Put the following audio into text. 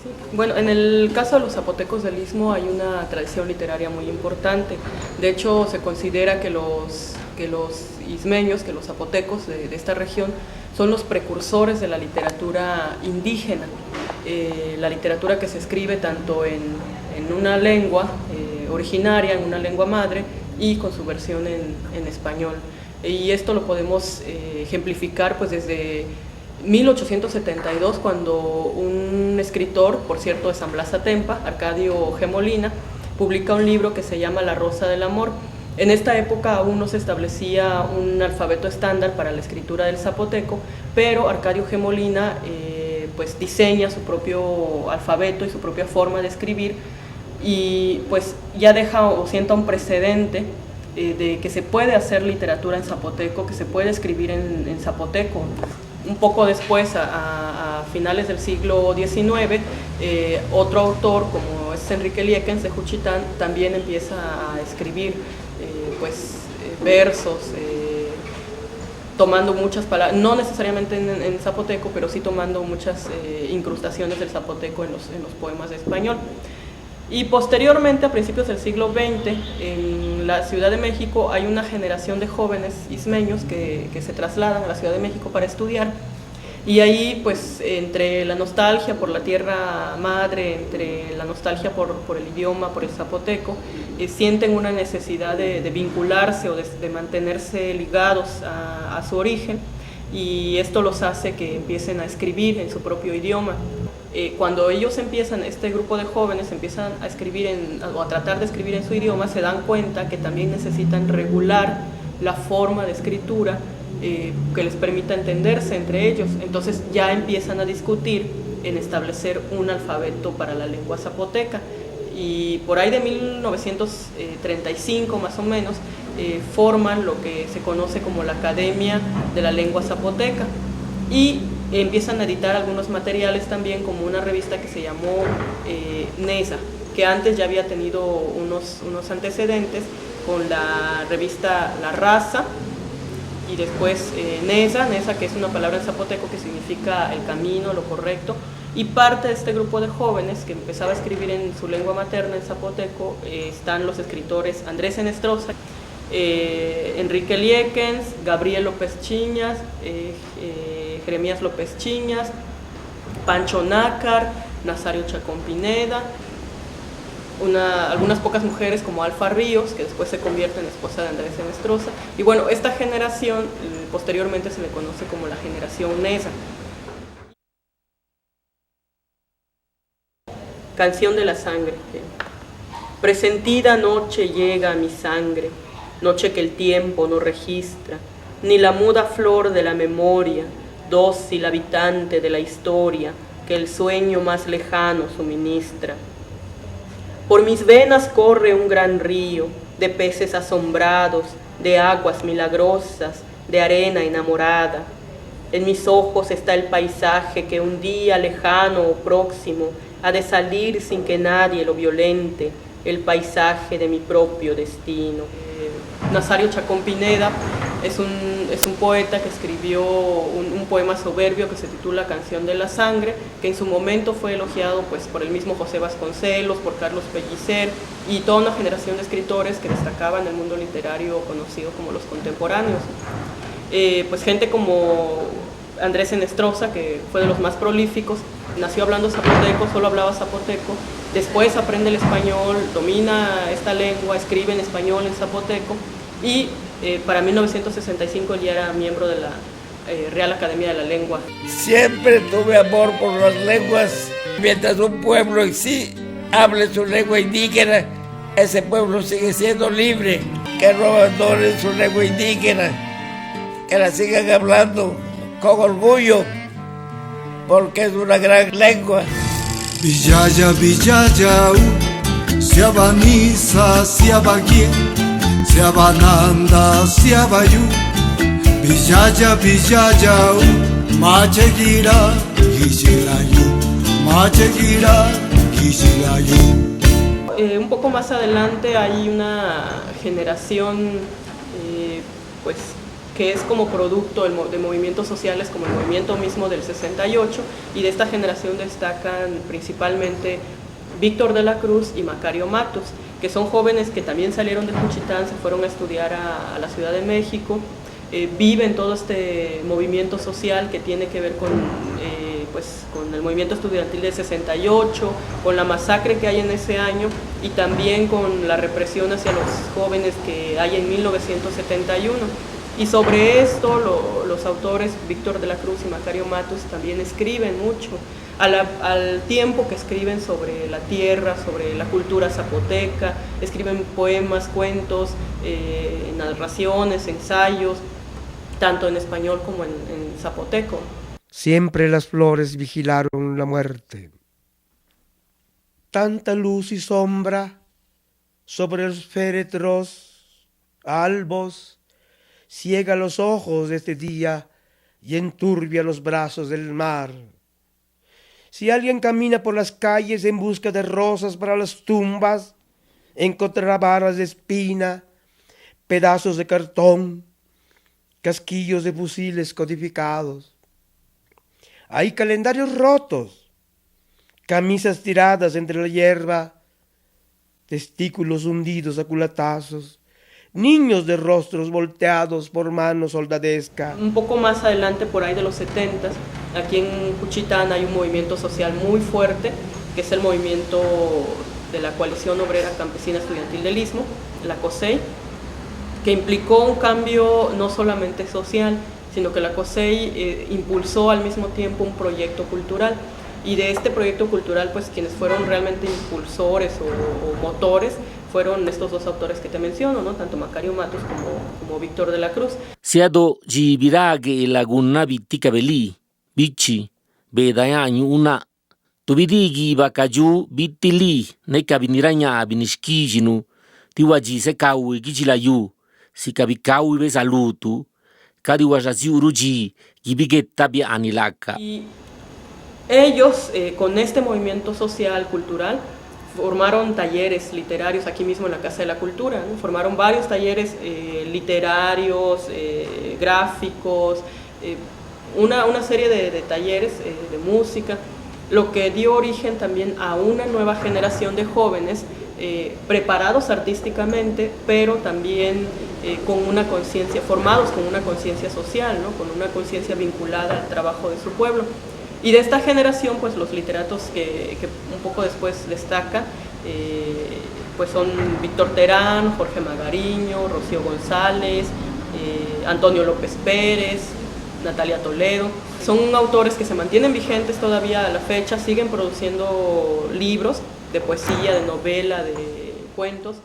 Sí. Bueno, en el caso de los zapotecos del Istmo hay una tradición literaria muy importante. De hecho, se considera que los ismeños, que los zapotecos de esta región, son los precursores de la literatura indígena, la literatura que se escribe tanto en una lengua originaria, en una lengua madre, y con su versión en español. Y esto lo podemos ejemplificar pues desde 1872, cuando un escritor, por cierto de San Blas Atempa, Arcadio G. Molina, publica un libro que se llama La Rosa del Amor. En esta época aún no se establecía un alfabeto estándar para la escritura del zapoteco, pero Arcadio G. Molina pues diseña su propio alfabeto y su propia forma de escribir, y pues ya deja o sienta un precedente de que se puede hacer literatura en zapoteco, que se puede escribir en zapoteco. Un poco después, a finales del siglo XIX, otro autor como es Enrique Liekens de Juchitán también empieza a escribir versos, tomando muchas palabras, no necesariamente en zapoteco, pero sí tomando muchas incrustaciones del zapoteco en los poemas de español. Y posteriormente, a principios del siglo XX, en la Ciudad de México hay una generación de jóvenes ismeños que se trasladan a la Ciudad de México para estudiar, y ahí pues entre la nostalgia por la tierra madre, entre la nostalgia por el idioma, por el zapoteco, sienten una necesidad de vincularse o de mantenerse ligados a su origen, y esto los hace que empiecen a escribir en su propio idioma. Cuando ellos empiezan, este grupo de jóvenes empiezan a escribir o a tratar de escribir en su idioma, se dan cuenta que también necesitan regular la forma de escritura que les permita entenderse entre ellos. Entonces ya empiezan a discutir en establecer un alfabeto para la lengua zapoteca, y por ahí de 1935 más o menos forman lo que se conoce como la Academia de la Lengua Zapoteca, y empiezan a editar algunos materiales también, como una revista que se llamó Nesa, que antes ya había tenido unos antecedentes con la revista La Raza, y después Nesa, que es una palabra en zapoteco que significa el camino, lo correcto. Y parte de este grupo de jóvenes que empezaba a escribir en su lengua materna, en zapoteco, están los escritores Andrés Enestrosa, Enrique Liekens, Gabriel López Chiñas, Jeremías López Chiñas, Pancho Nácar, Nazario Chacón Pineda, algunas pocas mujeres como Alfa Ríos, que después se convierte en esposa de Andrés Enestrosa. Y bueno, esta generación posteriormente se le conoce como la generación Nesa. Canción de la sangre. Presentida noche llega a mi sangre, noche que el tiempo no registra, ni la muda flor de la memoria, dócil habitante de la historia, que el sueño más lejano suministra. Por mis venas corre un gran río, de peces asombrados, de aguas milagrosas, de arena enamorada. En mis ojos está el paisaje que un día lejano o próximo ha de salir sin que nadie lo violente, el paisaje de mi propio destino. Nazario Chacón Pineda es un poeta que escribió un poema soberbio que se titula Canción de la Sangre, que en su momento fue elogiado pues por el mismo José Vasconcelos, por Carlos Pellicer y toda una generación de escritores que destacaban en el mundo literario conocido como los contemporáneos. Pues gente como Andrés Enestrosa, que fue de los más prolíficos, nació hablando zapoteco, solo hablaba zapoteco, después aprende el español, domina esta lengua, escribe en español, en zapoteco, y para 1965 él ya era miembro de la Real Academia de la Lengua. Siempre tuve amor por las lenguas. Mientras un pueblo en sí hable su lengua indígena, ese pueblo sigue siendo libre. Que no abandonen su lengua indígena, que la sigan hablando con orgullo, porque es una gran lengua. Villaya, Villaya, Siabanisa, Siabaguien, Siabananda, Siabayu, Villaya, Villaya, Machegira, Gizilayu, Machegira, Gizilayu. Un poco más adelante hay una generación pues que es como producto de movimientos sociales como el movimiento mismo del 68, y de esta generación destacan principalmente Víctor de la Cruz y Macario Matus, que son jóvenes que también salieron de Juchitán, se fueron a estudiar a la Ciudad de México, viven todo este movimiento social que tiene que ver con el movimiento estudiantil del 68, con la masacre que hay en ese año y también con la represión hacia los jóvenes que hay en 1971. Y sobre esto los autores Víctor de la Cruz y Macario Matus también escriben mucho, al tiempo que escriben sobre la tierra, sobre la cultura zapoteca, escriben poemas, cuentos, narraciones, ensayos, tanto en español como en zapoteco. Siempre las flores vigilaron la muerte. Tanta luz y sombra sobre los féretros albos ciega los ojos de este día y enturbia los brazos del mar. Si alguien camina por las calles en busca de rosas para las tumbas, encontrará varas de espina, pedazos de cartón, casquillos de fusiles codificados. Hay calendarios rotos, camisas tiradas entre la hierba, testículos hundidos a culatazos, niños de rostros volteados por mano soldadesca. Un poco más adelante, por ahí de los 70, aquí en Juchitán hay un movimiento social muy fuerte, que es el movimiento de la Coalición Obrera Campesina Estudiantil del Istmo, la COSEI, que implicó un cambio no solamente social, sino que la COSEI impulsó al mismo tiempo un proyecto cultural. Y de este proyecto cultural, pues quienes fueron realmente impulsores o motores fueron estos dos autores que te menciono, ¿no? Tanto Macario Matus como Víctor de la Cruz. Siado jibirage laguna bitika beli, bichi, bedayanyu una, tubidigi bakaju bitili, neka biniranya binishkijinu, tiwaji se kawi gijilayu, si kabikawi be salutu, kadiwajazi uruji, gibigeta bi anilaka. Y ellos, con este movimiento social, cultural, formaron talleres literarios aquí mismo en la Casa de la Cultura, ¿no? Formaron varios talleres literarios, gráficos, una serie de talleres de música, lo que dio origen también a una nueva generación de jóvenes preparados artísticamente, pero también con una conciencia, formados con una conciencia social, ¿no? Con una conciencia vinculada al trabajo de su pueblo. Y de esta generación, pues los literatos que un poco después destacan, pues son Víctor Terán, Jorge Magariño, Rocío González, Antonio López Pérez, Natalia Toledo. Son autores que se mantienen vigentes todavía a la fecha, siguen produciendo libros de poesía, de novela, de cuentos.